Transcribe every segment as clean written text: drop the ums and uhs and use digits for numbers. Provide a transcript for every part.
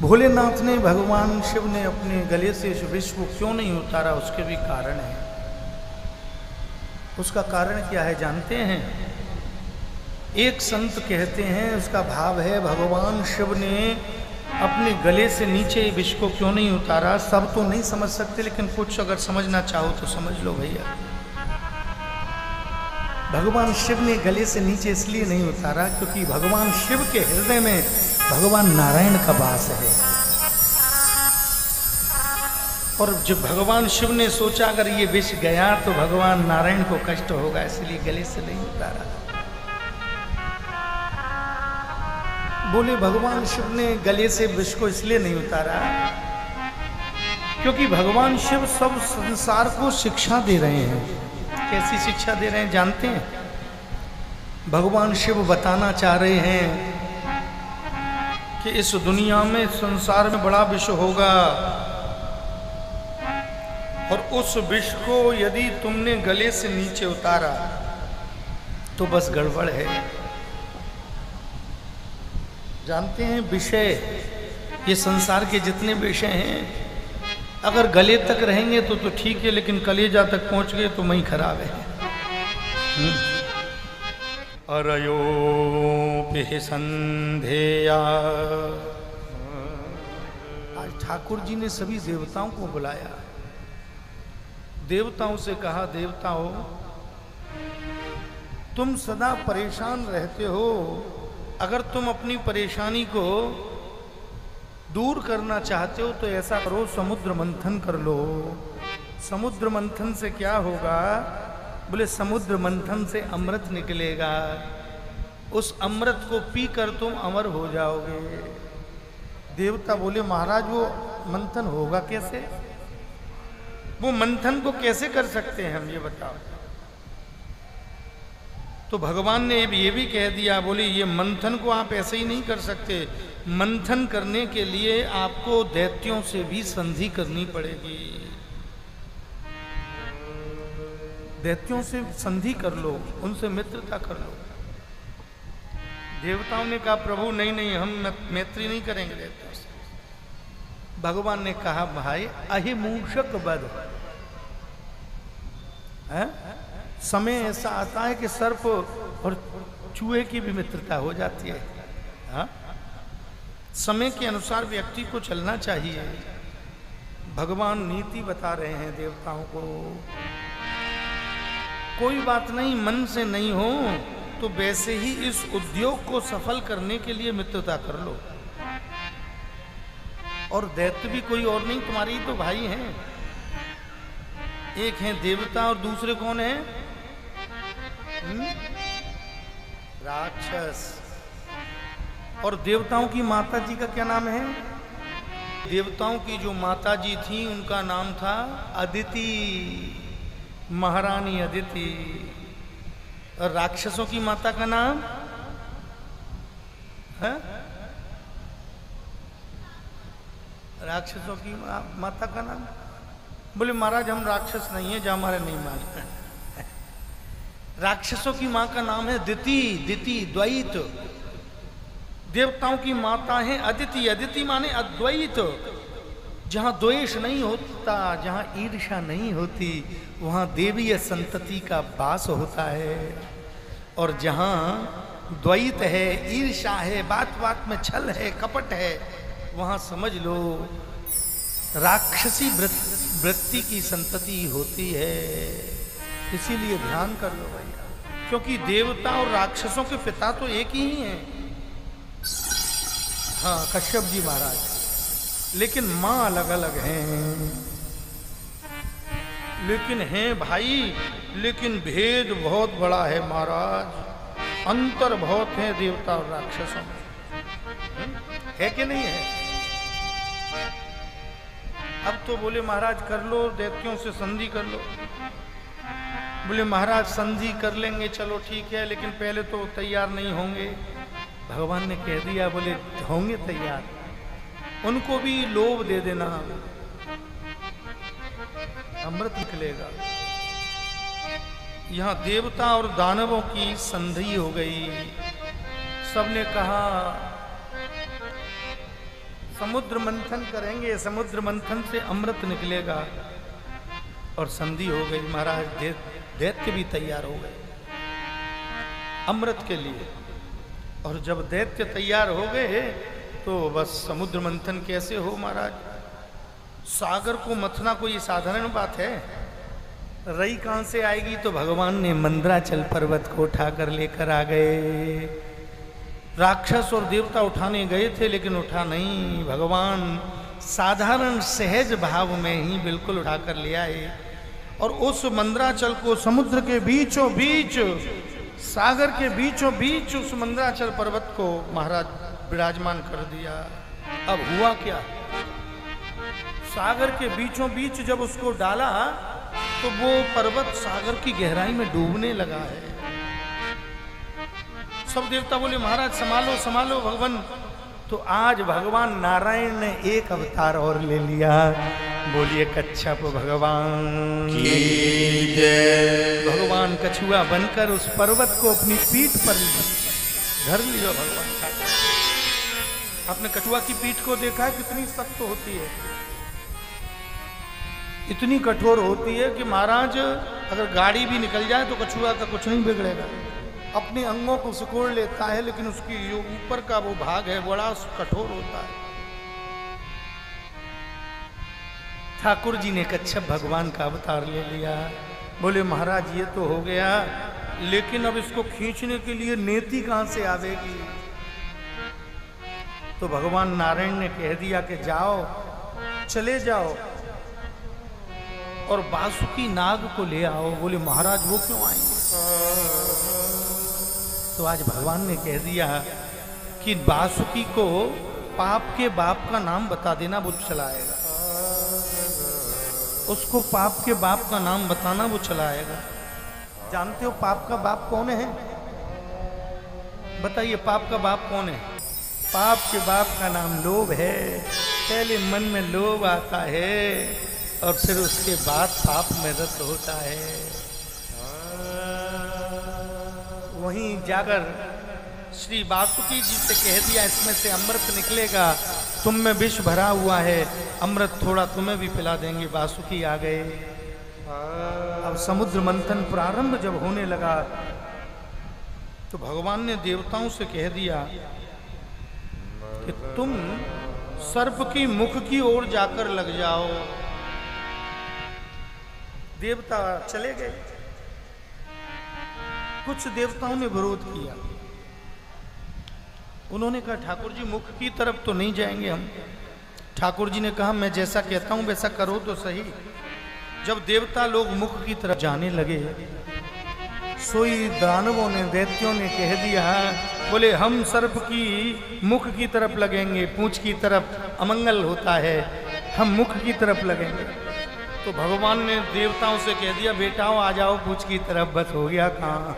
भोलेनाथ ने, भगवान शिव ने अपने गले से इस विष को क्यों नहीं उतारा, उसके भी कारण है। उसका कारण क्या है जानते हैं? एक संत कहते हैं, उसका भाव है, भगवान शिव ने अपने गले से नीचे विष को क्यों नहीं उतारा। सब तो नहीं समझ सकते, लेकिन कुछ अगर समझना चाहो तो समझ लो भैया। भगवान शिव ने गले से नीचे इसलिए नहीं उतारा क्योंकि भगवान शिव के हृदय में भगवान नारायण का वास है। और जब भगवान शिव ने सोचा अगर ये विष गया तो भगवान नारायण को कष्ट होगा, इसलिए गले से नहीं उतारा। बोले भगवान शिव ने गले से विष को इसलिए नहीं उतारा क्योंकि भगवान शिव सब संसार को शिक्षा दे रहे हैं। कैसी शिक्षा दे रहे हैं जानते हैं? भगवान शिव बताना चाह रहे हैं कि इस दुनिया में, संसार में बड़ा विष होगा और उस विष को यदि तुमने गले से नीचे उतारा तो बस गड़बड़ है। जानते हैं विषय, ये संसार के जितने विषय हैं अगर गले तक रहेंगे तो ठीक है, लेकिन कलेजा तक पहुंच गए तो वही खराब है। अरयो संधेया। आज ठाकुर जी ने सभी देवताओं को बुलाया, देवताओं से कहा, देवताओं तुम सदा परेशान रहते हो, अगर तुम अपनी परेशानी को दूर करना चाहते हो तो ऐसा करो, समुद्र मंथन कर लो। समुद्र मंथन से क्या होगा? बोले समुद्र मंथन से अमृत निकलेगा, उस अमृत को पीकर तुम अमर हो जाओगे। देवता बोले महाराज वो मंथन होगा कैसे? वो मंथन को कैसे कर सकते हैं हम, ये बताओ। तो भगवान ने ये भी कह दिया, बोले ये मंथन को आप ऐसे ही नहीं कर सकते, मंथन करने के लिए आपको दैत्यों से भी संधि करनी पड़ेगी। दैत्यों से संधि कर लो, उनसे मित्रता कर लो। देवताओं ने कहा प्रभु नहीं नहीं, हम मैत्री नहीं करेंगे दैत्यों से। भगवान ने कहा भाई अहिमूषक वध है, समय ऐसा आता है कि सर्प और चूहे की भी मित्रता हो जाती है। हा? समय के अनुसार व्यक्ति को चलना चाहिए। भगवान नीति बता रहे हैं देवताओं को, कोई बात नहीं, मन से नहीं हो तो वैसे ही इस उद्योग को सफल करने के लिए मित्रता कर लो। और दैत्य भी कोई और नहीं, तुम्हारे ही तो भाई हैं। एक हैं देवता और दूसरे कौन है? राक्षस। और देवताओं की माता जी का क्या नाम है? देवताओं की जो माता जी थी उनका नाम था अदिति, महारानी अदिति। और राक्षसों की माता का नाम है? राक्षसों की माता का नाम? बोले महाराज हम राक्षस नहीं है, जो हमारे नहीं मानते। राक्षसों की मां का नाम है दिति, दिति द्वैत। देवताओं की माता है अदिति, अदिति माने अद्वैत। जहां द्वेष नहीं होता, जहां ईर्ष्या नहीं होती, वहां देवीय संतति का वास होता है। और जहां द्वैत है, ईर्ष्या है, बात बात में छल है, कपट है, वहां समझ लो राक्षसी वृत्ति की संतति होती है। इसीलिए ध्यान कर लो भैया, क्योंकि देवता और राक्षसों के पिता तो एक ही हैं। हाँ कश्यप जी महाराज, लेकिन माँ अलग अलग हैं। लेकिन हैं भाई, लेकिन भेद बहुत बड़ा है महाराज, अंतर बहुत है देवता और राक्षसों में। है कि नहीं है? अब तो बोले महाराज कर लो, दैत्यों से संधि कर लो। बोले महाराज संधि कर लेंगे, चलो ठीक है, लेकिन पहले तो तैयार नहीं होंगे। भगवान ने कह दिया, बोले होंगे तैयार, उनको भी लोभ दे देना, अमृत निकलेगा। यहाँ देवता और दानवों की संधि हो गई। सबने कहा समुद्र मंथन करेंगे, समुद्र मंथन से अमृत निकलेगा। और संधि हो गई, महाराज दैत्य भी तैयार हो गए अमृत के लिए। और जब दैत्य तैयार हो गए तो बस समुद्र मंथन कैसे हो महाराज। सागर को मथना कोई साधारण बात है, रई कहां से आएगी। तो भगवान ने मंदराचल पर्वत को उठाकर लेकर आ गए। राक्षस और देवता उठाने गए थे लेकिन उठा नहीं, भगवान साधारण सहज भाव में ही बिल्कुल उठाकर ले आए। और उस मंदराचल को समुद्र के बीचों बीच, सागर के बीचों बीच उस मंदराचल पर्वत को महाराज विराजमान कर दिया। अब हुआ क्या, सागर के बीचों बीच जब उसको डाला तो वो पर्वत सागर की गहराई में डूबने लगा है। सब देवता बोले महाराज संभालो संभालो भगवान। तो आज भगवान नारायण ने एक अवतार और ले लिया। बोलिए कच्छप भगवान की जय। भगवान कछुआ बनकर उस पर्वत को अपनी पीठ पर धर लिया। भगवान आपने कछुआ की पीठ को देखा है, कितनी सख्त होती है, इतनी कठोर होती है कि महाराज अगर गाड़ी भी निकल जाए तो कछुआ का कुछ नहीं बिगड़ेगा। अपने अंगों को सिकोड़ लेता है लेकिन उसकी जो ऊपर का वो भाग है बड़ा कठोर होता है। ठाकुर जी ने कच्छप भगवान का अवतार ले लिया। बोले महाराज ये तो हो गया, लेकिन अब इसको खींचने के लिए नेति कहां से आवेगी। तो भगवान नारायण ने कह दिया कि जाओ, चले जाओ और बासुकी नाग को ले आओ। बोले महाराज वो क्यों आएंगे। तो आज भगवान ने कह दिया कि बासुकी को पाप के बाप का नाम बता देना, वो चला आएगा। उसको पाप के बाप का नाम बताना, वो चला आएगा। जानते हो पाप का बाप कौन है? बताइए पाप का बाप कौन है? पाप के बाप का नाम लोभ है। पहले मन में लोभ आता है और फिर उसके बाद पाप में रत होता है। वहीं जाकर श्री वासुकी जी से कह दिया इसमें से अमृत निकलेगा, तुम में विष भरा हुआ है, अमृत थोड़ा तुम्हें भी पिला देंगे। वासुकी आ गए। अब समुद्र मंथन प्रारंभ जब होने लगा तो भगवान ने देवताओं से कह दिया कि तुम सर्प की मुख की ओर जाकर लग जाओ। देवता चले गए। कुछ देवताओं ने विरोध किया। उन्होंने कहा ठाकुर जी मुख की तरफ तो नहीं जाएंगे हम। ठाकुर जी ने कहा मैं जैसा कहता हूं वैसा करो तो सही। जब देवता लोग मुख की तरफ जाने लगे, सोई दानवों ने, दैत्यों ने कह दिया, बोले हम सर्प की मुख की तरफ लगेंगे, पूंछ की तरफ अमंगल होता है, हम मुख की तरफ लगेंगे। तो भगवान ने देवताओं से कह दिया बेटाओ आ जाओ पूंछ की तरफ, बस हो गया काम।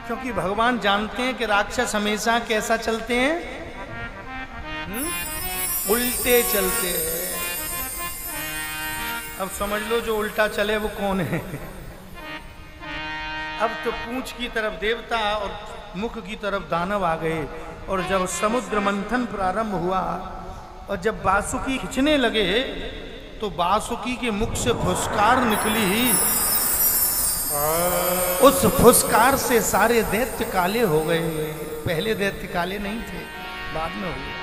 क्योंकि भगवान जानते हैं कि राक्षस हमेशा कैसा चलते हैं, उल्टे चलते हैं। अब समझ लो जो उल्टा चले वो कौन है। अब तो पूंछ की तरफ देवता और मुख की तरफ दानव आ गए। और जब समुद्र मंथन प्रारंभ हुआ और जब बासुकी खींचने लगे तो बासुकी के मुख से फुसकार निकली। उस फुसकार से सारे दैत्य काले हो गए। पहले दैत्य काले नहीं थे, बाद में हो गए।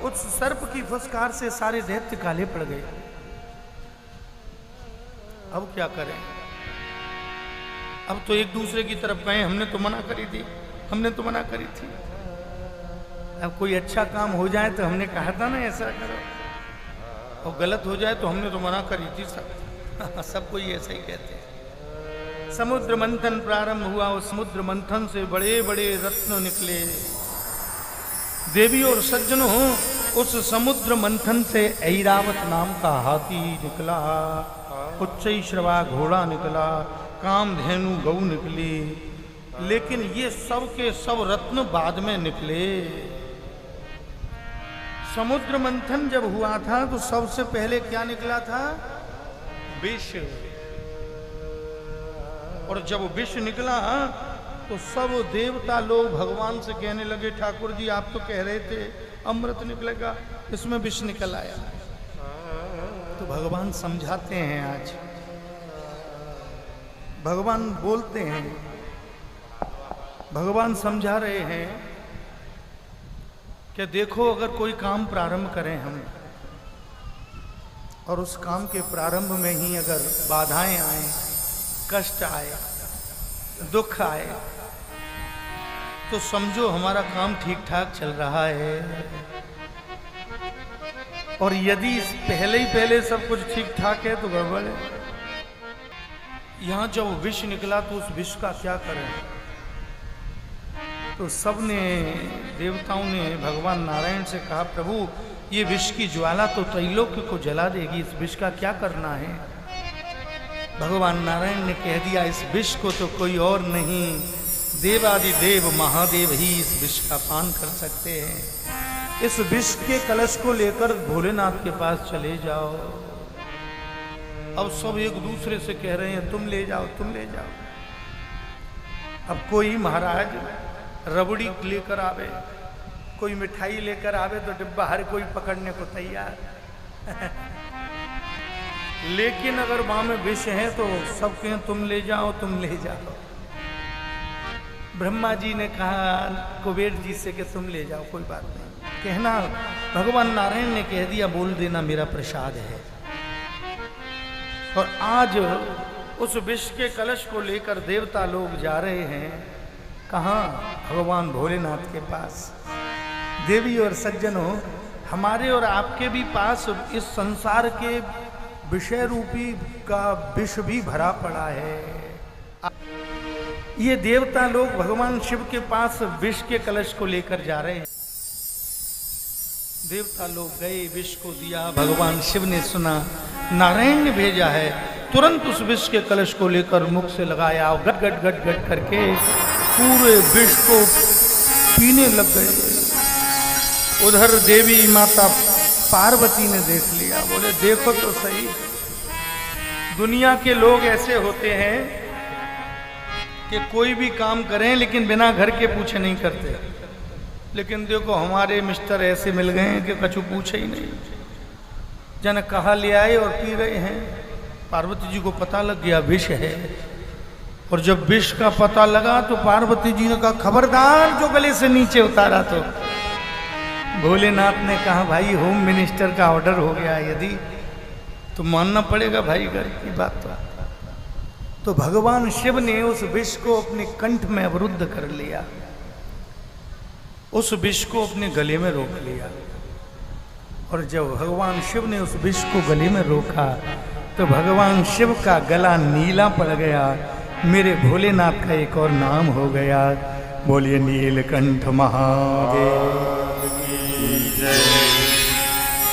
उस सर्प की फुसकार से सारे दैत्य काले पड़ गए। अब क्या करें? अब तो एक दूसरे की तरफ गए, हमने तो मना करी थी, हमने तो मना करी थी। अब कोई अच्छा काम हो जाए तो हमने कहा था ना ऐसा करो, और गलत हो जाए तो हमने तो मना करी थी। सब कोई ऐसा ही कहते हैं। समुद्र मंथन प्रारंभ हुआ। उस समुद्र मंथन से बड़े बड़े रत्न निकले। देवी और सज्जनों, उस समुद्र मंथन से ऐरावत नाम का हाथी निकला, उच्चैश्रवा घोड़ा निकला, कामधेनु गौ निकली। लेकिन ये सब के सब रत्न बाद में निकले। समुद्र मंथन जब हुआ था तो सबसे पहले क्या निकला था? विष। और जब विष निकला तो सब देवता लोग भगवान से कहने लगे, ठाकुर जी आप तो कह रहे थे अमृत निकलेगा, इसमें विष निकल आया। तो भगवान समझाते हैं, आज भगवान बोलते हैं, भगवान समझा रहे हैं कि देखो, अगर कोई काम प्रारंभ करें हम और उस काम के प्रारंभ में ही अगर बाधाएं आए, कष्ट आए, दुख आए, तो समझो हमारा काम ठीक ठाक चल रहा है। और यदि पहले ही पहले सब कुछ ठीक ठाक है तो गड़बड़ है। यहां जब विष निकला तो उस विष का क्या करें? तो सबने, देवताओं ने भगवान नारायण से कहा, प्रभु ये विष की ज्वाला तो त्रैलोक्य को जला देगी, इस विष का क्या करना है? भगवान नारायण ने कह दिया, इस विष को तो कोई और नहीं, देवादिदेव महादेव ही इस विष का पान कर सकते हैं। इस विष के कलश को लेकर भोलेनाथ के पास चले जाओ। अब सब एक दूसरे से कह रहे हैं, तुम ले जाओ, तुम ले जाओ। अब कोई महाराज रबड़ी लेकर आवे, कोई मिठाई लेकर आवे तो डिब्बा हर कोई पकड़ने को तैयार। लेकिन अगर वहां में विष है तो सब कहें तुम ले जाओ, तुम ले जाओ। ब्रह्मा जी ने कहा कुबेर जी से कि तुम ले जाओ, कोई बात नहीं। कहना भगवान नारायण ने कह दिया, बोल देना मेरा प्रसाद है। और आज उस विष के कलश को लेकर देवता लोग जा रहे हैं, कहाँ? भगवान भोलेनाथ के पास। देवी और सज्जनों, हमारे और आपके भी पास इस संसार के विषय रूपी का विष भी भरा पड़ा है। ये देवता लोग भगवान शिव के पास विष के कलश को लेकर जा रहे हैं। देवता लोग गए, विष को दिया, भगवान शिव ने सुना, नारायण ने भेजा है, तुरंत उस विष के कलश को लेकर मुख से लगाया और गट गट गट गट करके पूरे विष को पीने लग गए। उधर देवी माता पार्वती ने देख लिया, बोले देखो तो सही, दुनिया के लोग ऐसे होते हैं कि कोई भी काम करें लेकिन बिना घर के पूछे नहीं करते। लेकिन देखो हमारे मिस्टर ऐसे मिल गए हैं कि कछु पूछे ही नहीं, जन कहा ले आए और पी रहे हैं। पार्वती जी को पता लग गया विष है, और जब विष का पता लगा तो पार्वती जी ने कहा खबरदार जो गले से नीचे उतारा। तो भोलेनाथ ने कहा भाई होम मिनिस्टर का ऑर्डर हो गया, यदि तो मानना पड़ेगा भाई घर की बात। तो भगवान शिव ने उस विष को अपने कंठ में अवरुद्ध कर लिया, उस विष को अपने गले में रोक लिया। और जब भगवान शिव ने उस विष को गले में रोका तो भगवान शिव का गला नीला पड़ गया। मेरे भोलेनाथ का एक और नाम हो गया, बोलिए नीलकंठ महादेव।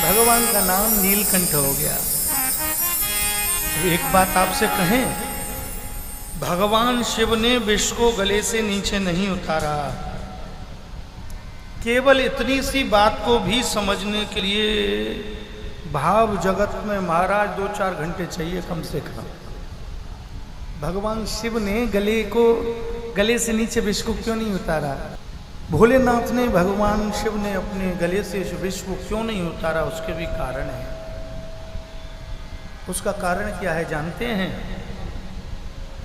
भगवान का नाम नीलकंठ हो गया। एक बात आपसे कहें, भगवान शिव ने विष को गले से नीचे नहीं उतारा। केवल इतनी सी बात को भी समझने के लिए भाव जगत में महाराज 2-4 घंटे चाहिए कम से कम। भगवान शिव ने गले से नीचे विष को क्यों नहीं उतारा? भोलेनाथ ने, भगवान शिव ने अपने गले से इस विष को क्यों नहीं उतारा? उसके भी कारण है। उसका कारण क्या है जानते हैं?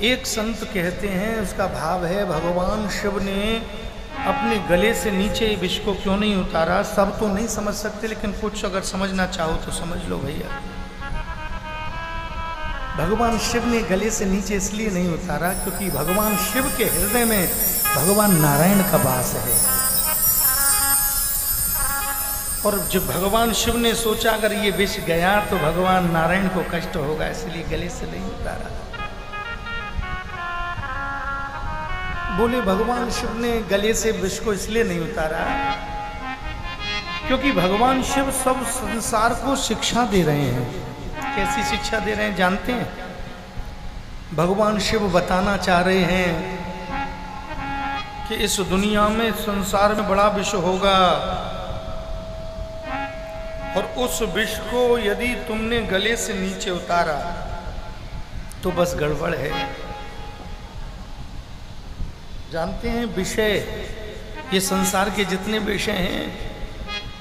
एक संत कहते हैं, उसका भाव है भगवान शिव ने अपने गले से नीचे विष को क्यों नहीं उतारा। सब तो नहीं समझ सकते, लेकिन कुछ अगर समझना चाहो तो समझ लो भैया। भगवान शिव ने गले से नीचे इसलिए नहीं उतारा क्योंकि भगवान शिव के हृदय में भगवान नारायण का वास है। और जब भगवान शिव ने सोचा अगर ये विष गया तो भगवान नारायण को कष्ट होगा, इसलिए गले से नहीं उतारा। बोले भगवान शिव ने गले से विष को इसलिए नहीं उतारा क्योंकि भगवान शिव सब संसार को शिक्षा दे रहे हैं। कैसी शिक्षा दे रहे हैं जानते हैं? भगवान शिव बताना चाह रहे हैं कि इस दुनिया में, संसार में बड़ा विष होगा, और उस विष को यदि तुमने गले से नीचे उतारा तो बस गड़बड़ है। जानते हैं विषय, ये संसार के जितने विषय हैं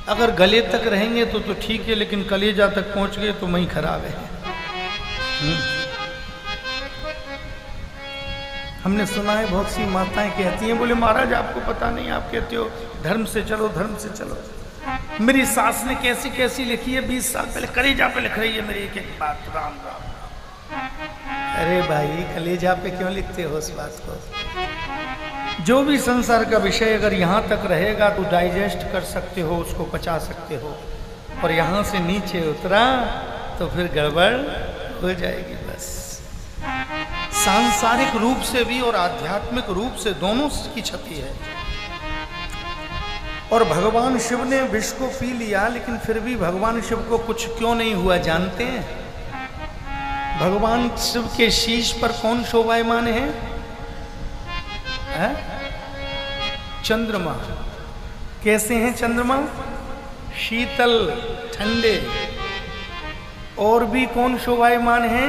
अगर गले तक रहेंगे तो ठीक है, लेकिन कलेजा तक पहुंच गए तो वही खराब है। हमने सुना है बहुत सी माताएं कहती हैं, बोले महाराज आपको पता नहीं, आप कहते हो धर्म से चलो धर्म से चलो। मेरी सास ने कैसी कैसी लिखी है 20 साल पहले, कलेजा पे लिख रही है मेरी एक एक बात, राम राम। अरे भाई कलेजा पे क्यों लिखते हो उस बात को? जो भी संसार का विषय अगर यहाँ तक रहेगा तो डाइजेस्ट कर सकते हो, उसको पचा सकते हो, और यहाँ से नीचे उतरा तो फिर गड़बड़ हो जाएगी। बस सांसारिक रूप से भी और आध्यात्मिक रूप से दोनों की क्षति है। और भगवान शिव ने विष को पी लिया, लेकिन फिर भी भगवान शिव को कुछ क्यों नहीं हुआ जानते हैं? भगवान शिव के शीश पर कौन शोभायमान है? चंद्रमा। कैसे हैं चंद्रमा? शीतल ठंडे। और भी कौन शोभायमान है?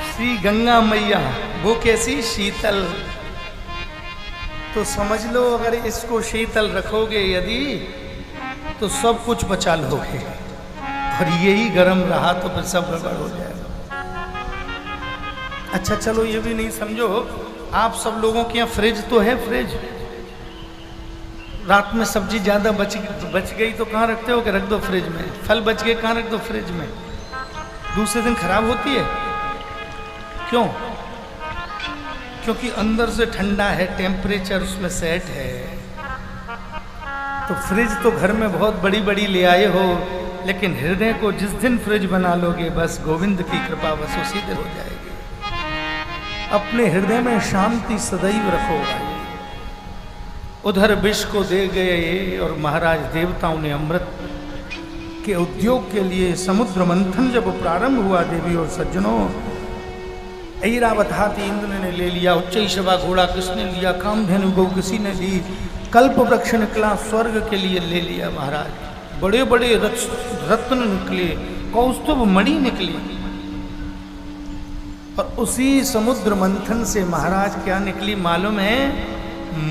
श्री गंगा मैया, वो कैसी? शीतल। तो समझ लो अगर इसको शीतल रखोगे यदि तो सब कुछ बचा लोगे, और यही गर्म रहा तो फिर सब गड़बड़ हो जाएगा। अच्छा चलो ये भी नहीं समझो, आप सब लोगों के यहाँ फ्रिज तो है, फ्रिज। रात में सब्जी ज़्यादा बच गई तो कहाँ रखते हो? कि रख दो फ्रिज में। फल बच गए कहाँ रख दो? फ्रिज में। दूसरे दिन खराब होती है। क्यों? क्योंकि अंदर से ठंडा है, टेम्परेचर उसमें सेट है। तो फ्रिज तो घर में बहुत बड़ी बड़ी ले आए हो, लेकिन हृदय को जिस दिन फ्रिज बना लोगे बस गोविंद की कृपा बस उसी दिन हो जाएगी। अपने हृदय में शांति सदैव रखो भाई। उधर विष को दे गए और महाराज देवताओं ने अमृत के उद्योग के लिए समुद्र मंथन जब प्रारंभ हुआ, देवी और सज्जनों, ऐरावत हाथी इंद्र ने ले लिया, उच्चैःषवा घोड़ा किसने लिया, कामधेनु गौ किसी ने ली, कल्प वृक्ष निकला स्वर्ग के लिए ले लिया महाराज। बड़े बड़े रत्न निकले, कौस्तुभ मणि निकली, और उसी समुद्र मंथन से महाराज क्या निकली मालूम है?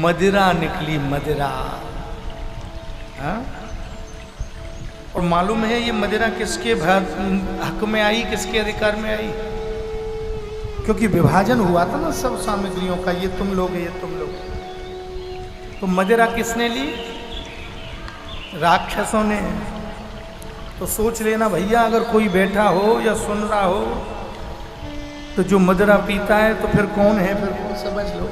मदिरा निकली, मदिरा। हाँ? और मालूम है ये मदिरा किसके हक में आई, किसके अधिकार में आई? क्योंकि विभाजन हुआ था ना सब सामग्रियों का, ये तुम लोग, ये तुम लोग। तो मदिरा किसने ली? राक्षसों ने। तो सोच लेना भैया, अगर कोई बैठा हो या सुन रहा हो तो जो मदिरा पीता है तो फिर कौन है? फिर कौन? समझ लो